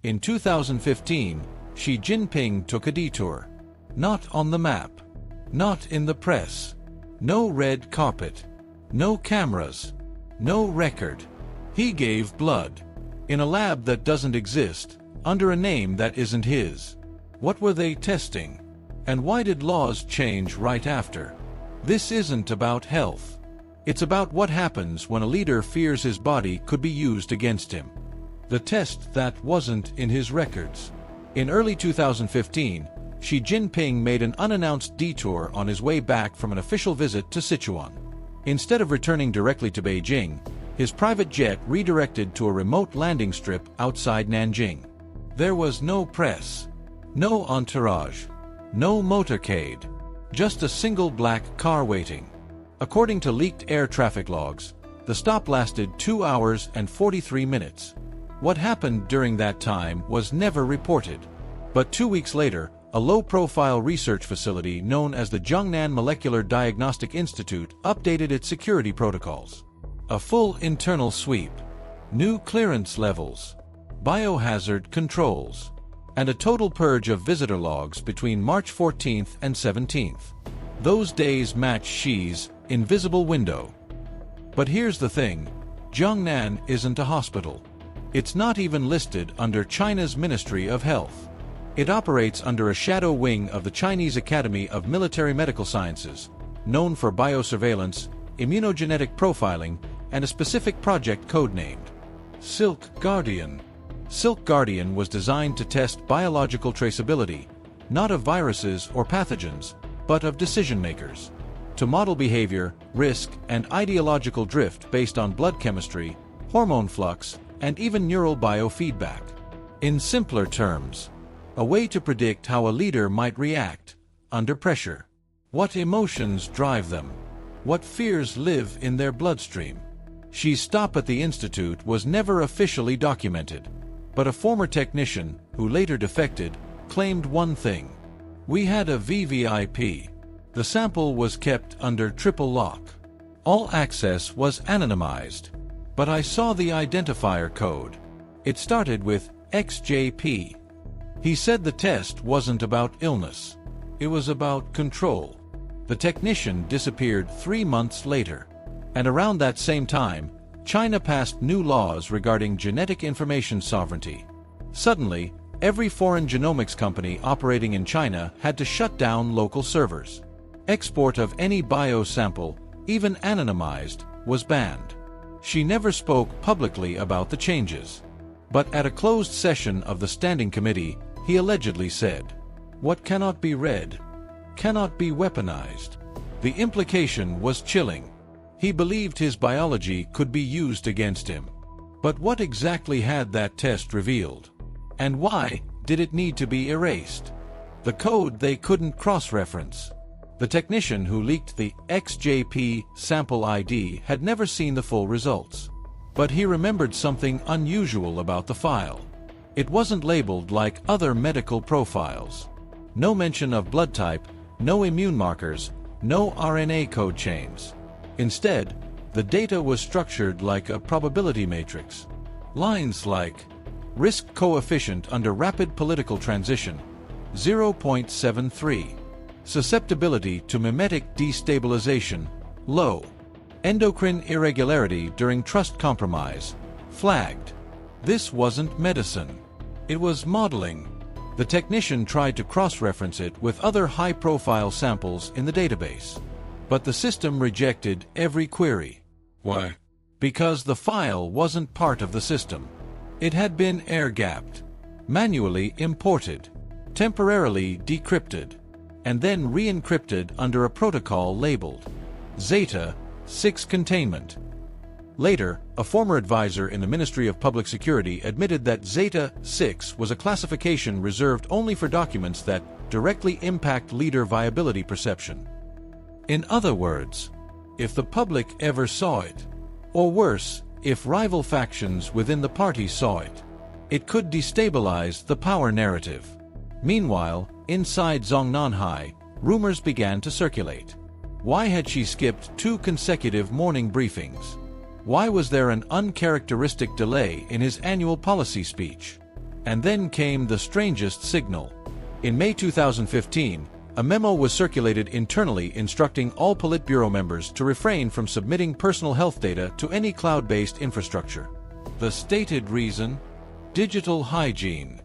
In 2015, Xi Jinping took a detour. Not on the map. Not in the press. No red carpet. No cameras. No record. He gave blood. In a lab that doesn't exist, under a name that isn't his. What were they testing? And why did laws change right after? This isn't about health. It's about what happens when a leader fears his body could be used against him. The test that wasn't in his records. In early 2015, Xi Jinping made an unannounced detour on his way back from an official visit to Sichuan. Instead of returning directly to Beijing, his private jet redirected to a remote landing strip outside Nanjing. There was no press, no entourage, no motorcade, just a single black car waiting. According to leaked air traffic logs, the stop lasted 2 hours and 43 minutes. What happened during that time was never reported. But 2 weeks later, a low-profile research facility known as the Jiangnan Molecular Diagnostic Institute updated its security protocols. A full internal sweep, new clearance levels, biohazard controls, and a total purge of visitor logs between March 14th and 17th. Those days match Xi's invisible window. But here's the thing, Jiangnan isn't a hospital. It's not even listed under China's Ministry of Health. It operates under a shadow wing of the Chinese Academy of Military Medical Sciences, known for biosurveillance, immunogenetic profiling, and a specific project codenamed Silk Guardian. Silk Guardian was designed to test biological traceability, not of viruses or pathogens, but of decision-makers, to model behavior, risk, and ideological drift based on blood chemistry, hormone flux, and even neural biofeedback. In simpler terms, a way to predict how a leader might react under pressure. What emotions drive them? What fears live in their bloodstream? Xi's stop at the institute was never officially documented, but a former technician, who later defected, claimed one thing. We had a VVIP. The sample was kept under triple lock. All access was anonymized. But I saw the identifier code. It started with XJP. He said the test wasn't about illness. It was about control. The technician disappeared 3 months later. And around that same time, China passed new laws regarding genetic information sovereignty. Suddenly, every foreign genomics company operating in China had to shut down local servers. Export of any bio sample, even anonymized, was banned. She never spoke publicly about the changes. But at a closed session of the Standing Committee, he allegedly said, "What cannot be read, cannot be weaponized." The implication was chilling. He believed his biology could be used against him. But what exactly had that test revealed? And why did it need to be erased? The code they couldn't cross-reference. The technician who leaked the XJP sample ID had never seen the full results. But he remembered something unusual about the file. It wasn't labeled like other medical profiles. No mention of blood type, no immune markers, no RNA code chains. Instead, the data was structured like a probability matrix. Lines like, risk coefficient under rapid political transition, 0.73. Susceptibility to mimetic destabilization, low. Endocrine irregularity during trust compromise, flagged. This wasn't medicine. It was modeling. The technician tried to cross-reference it with other high-profile samples in the database. But the system rejected every query. Why? Because the file wasn't part of the system. It had been air-gapped, manually imported, temporarily decrypted, and then re-encrypted under a protocol labeled Zeta 6 containment. Later, a former advisor in the Ministry of Public Security admitted that Zeta 6 was a classification reserved only for documents that directly impact leader viability perception. In other words, if the public ever saw it, or worse, if rival factions within the party saw it, it could destabilize the power narrative. Meanwhile, inside Zhongnanhai, rumors began to circulate. Why had she skipped 2 consecutive morning briefings? Why was there an uncharacteristic delay in his annual policy speech? And then came the strangest signal. In May 2015, a memo was circulated internally instructing all Politburo members to refrain from submitting personal health data to any cloud-based infrastructure. The stated reason? Digital hygiene.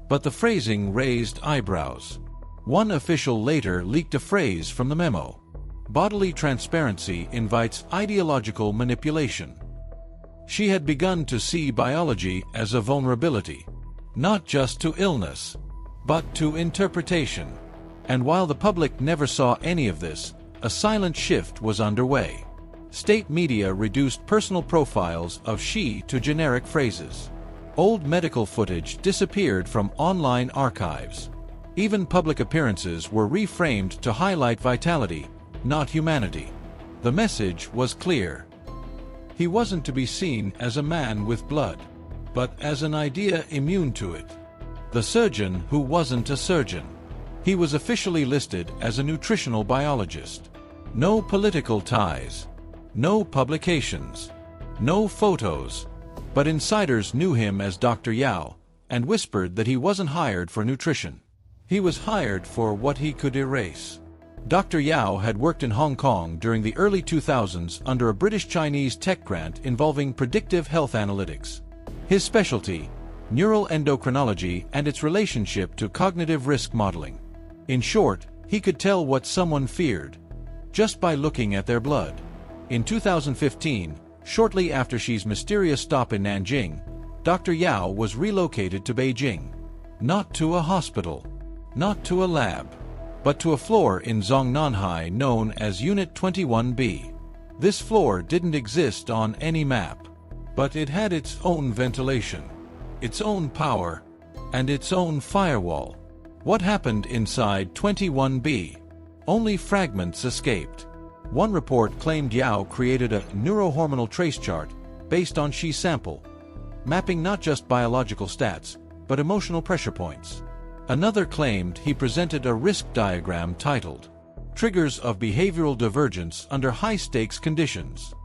But the phrasing raised eyebrows. One official later leaked a phrase from the memo. Bodily transparency invites ideological manipulation. She had begun to see biology as a vulnerability, not just to illness, but to interpretation. And while the public never saw any of this, a silent shift was underway. State media reduced personal profiles of Xi to generic phrases. Old medical footage disappeared from online archives. Even public appearances were reframed to highlight vitality, not humanity. The message was clear. He wasn't to be seen as a man with blood, but as an idea immune to it. The surgeon who wasn't a surgeon. He was officially listed as a nutritional biologist. No political ties. No publications. No photos. But insiders knew him as Dr. Yao, and whispered that he wasn't hired for nutrition. He was hired for what he could erase. Dr. Yao had worked in Hong Kong during the early 2000s under a British-Chinese tech grant involving predictive health analytics. His specialty, neural endocrinology and its relationship to cognitive risk modeling. In short, he could tell what someone feared, just by looking at their blood. In 2015, shortly after Xi's mysterious stop in Nanjing, Dr. Yao was relocated to Beijing. Not to a hospital, not to a lab, but to a floor in Zongnanhai known as Unit 21B. This floor didn't exist on any map, but it had its own ventilation, its own power, and its own firewall. What happened inside 21B? Only fragments escaped. One report claimed Yao created a neurohormonal trace chart based on Xi's sample, mapping not just biological stats, but emotional pressure points. Another claimed he presented a risk diagram titled, Triggers of Behavioral Divergence Under High-Stakes Conditions.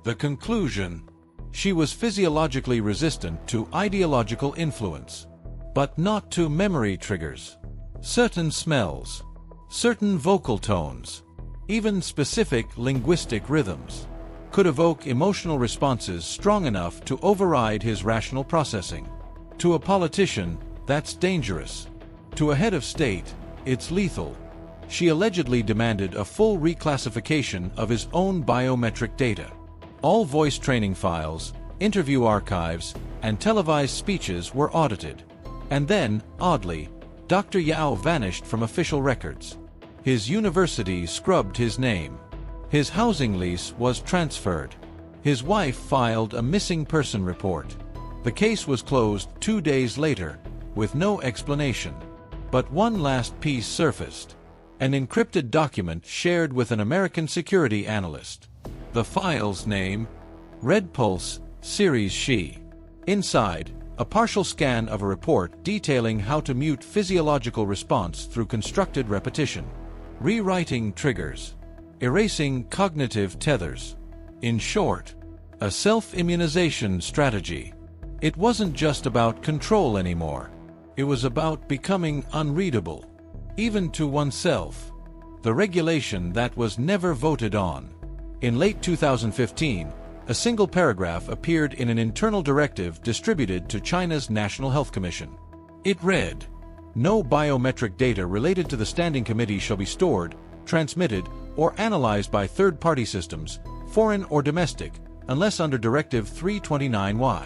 The conclusion? She was physiologically resistant to ideological influence, but not to memory triggers. Certain smells, certain vocal tones, even specific linguistic rhythms, could evoke emotional responses strong enough to override his rational processing. To a politician, that's dangerous. To a head of state, it's lethal. She allegedly demanded a full reclassification of his own biometric data. All voice training files, interview archives, and televised speeches were audited. And then, oddly, Dr. Yao vanished from official records. His university scrubbed his name. His housing lease was transferred. His wife filed a missing person report. The case was closed 2 days later, with no explanation. But one last piece surfaced. An encrypted document shared with an American security analyst. The file's name? Red Pulse, Series Xi. Inside, a partial scan of a report detailing how to mute physiological response through constructed repetition. Rewriting triggers. Erasing cognitive tethers. In short, a self-immunization strategy. It wasn't just about control anymore. It was about becoming unreadable, even to oneself. The regulation that was never voted on. In late 2015, a single paragraph appeared in an internal directive distributed to China's National Health Commission. It read, "No biometric data related to the Standing Committee shall be stored, transmitted, or analyzed by third-party systems, foreign or domestic, unless under Directive 329Y."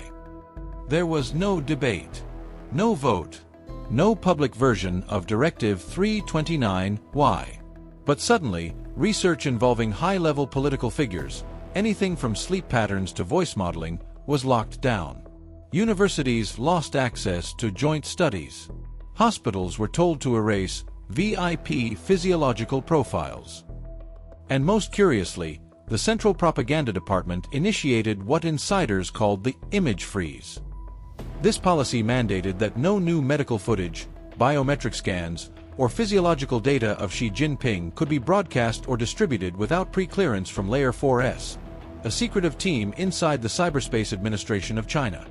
There was no debate, no vote, no public version of Directive 329Y. But suddenly, research involving high-level political figures, anything from sleep patterns to voice modeling, was locked down. Universities lost access to joint studies. Hospitals were told to erase VIP physiological profiles. And most curiously, the Central Propaganda Department initiated what insiders called the image freeze. This policy mandated that no new medical footage, biometric scans, or physiological data of Xi Jinping could be broadcast or distributed without pre-clearance from Layer 4S, a secretive team inside the Cyberspace Administration of China.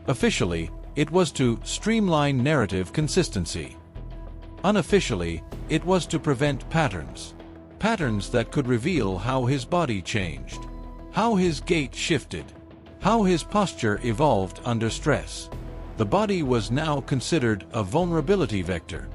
Officially, It was to streamline narrative consistency. Unofficially, it was to prevent patterns. Patterns that could reveal how his body changed, how his gait shifted, how his posture evolved under stress. The body was now considered a vulnerability vector.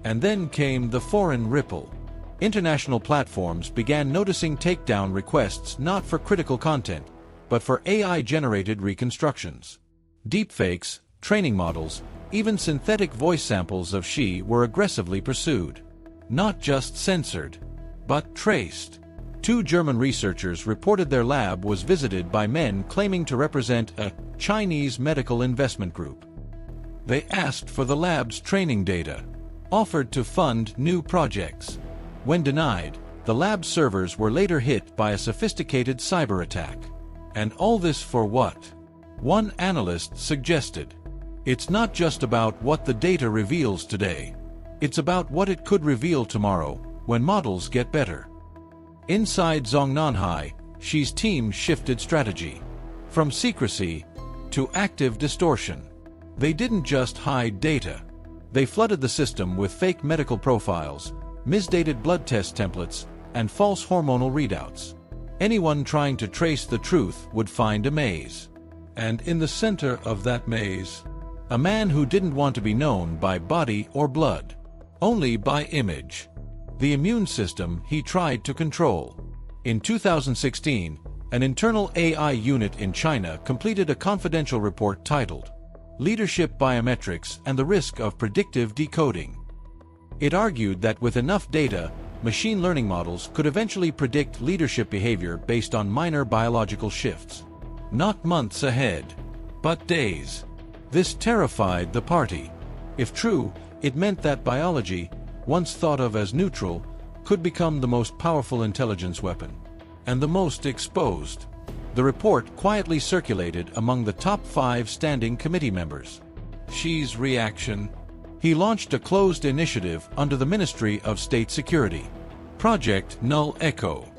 And then came the foreign ripple. International platforms began noticing takedown requests not for critical content, but for AI-generated reconstructions. Deepfakes, training models, even synthetic voice samples of Xi were aggressively pursued. Not just censored, but traced. 2 German researchers reported their lab was visited by men claiming to represent a Chinese medical investment group. They asked for the lab's training data, offered to fund new projects. When denied, the lab servers were later hit by a sophisticated cyber attack. And all this for what? One analyst suggested, it's not just about what the data reveals today. It's about what it could reveal tomorrow, when models get better. Inside Zhongnanhai, Xi's team shifted strategy. From secrecy to active distortion. They didn't just hide data. They flooded the system with fake medical profiles, misdated blood test templates, and false hormonal readouts. Anyone trying to trace the truth would find a maze. And in the center of that maze, a man who didn't want to be known by body or blood, only by image. The immune system he tried to control. In 2016, an internal AI unit in China completed a confidential report titled Leadership Biometrics and the Risk of Predictive Decoding. It argued that with enough data, machine learning models could eventually predict leadership behavior based on minor biological shifts. Not months ahead, but days. This terrified the party. If true, it meant that biology, once thought of as neutral, could become the most powerful intelligence weapon. And the most exposed. The report quietly circulated among the top 5 standing committee members. Xi's reaction? He launched a closed initiative under the Ministry of State Security, Project Null Echo.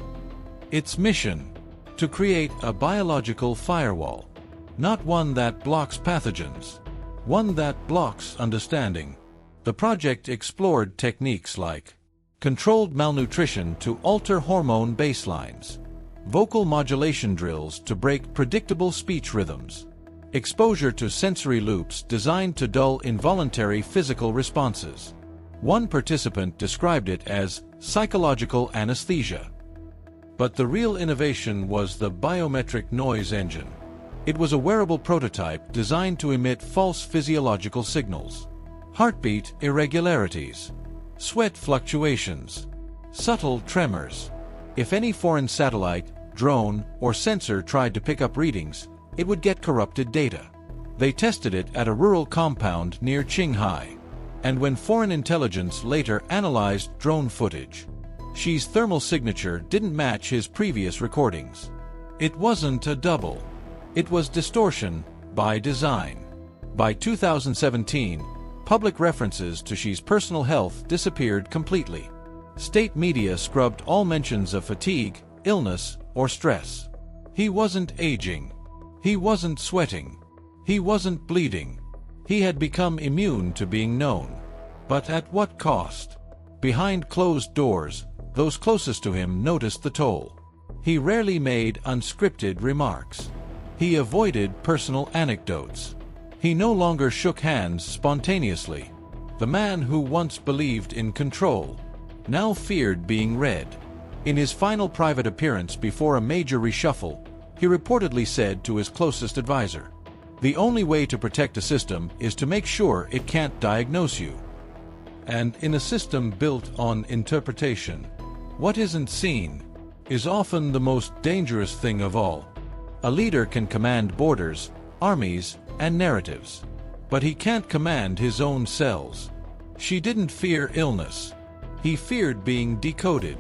Its mission? To create a biological firewall. Not one that blocks pathogens, one that blocks understanding. The project explored techniques like controlled malnutrition to alter hormone baselines, vocal modulation drills to break predictable speech rhythms, exposure to sensory loops designed to dull involuntary physical responses. One participant described it as psychological anesthesia. But the real innovation was the biometric noise engine. It was a wearable prototype designed to emit false physiological signals. Heartbeat irregularities, sweat fluctuations, subtle tremors. If any foreign satellite, drone, or sensor tried to pick up readings, it would get corrupted data. They tested it at a rural compound near Qinghai. And when foreign intelligence later analyzed drone footage, Xi's thermal signature didn't match his previous recordings. It wasn't a double. It was distortion by design. By 2017, public references to Xi's personal health disappeared completely. State media scrubbed all mentions of fatigue, illness, or stress. He wasn't aging. He wasn't sweating. He wasn't bleeding. He had become immune to being known. But at what cost? Behind closed doors, those closest to him noticed the toll. He rarely made unscripted remarks. He avoided personal anecdotes. He no longer shook hands spontaneously. The man who once believed in control now feared being read. In his final private appearance before a major reshuffle, he reportedly said to his closest advisor, "The only way to protect a system is to make sure it can't diagnose you." And in a system built on interpretation, what isn't seen is often the most dangerous thing of all. A leader can command borders, armies, and narratives. But he can't command his own cells. She didn't fear illness. He feared being decoded.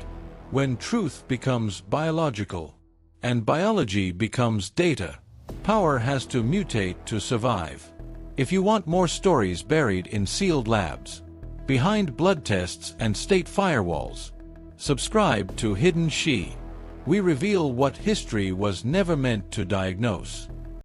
When truth becomes biological, and biology becomes data, power has to mutate to survive. If you want more stories buried in sealed labs, behind blood tests and state firewalls, subscribe to Hidden Xi. We reveal what history was never meant to diagnose.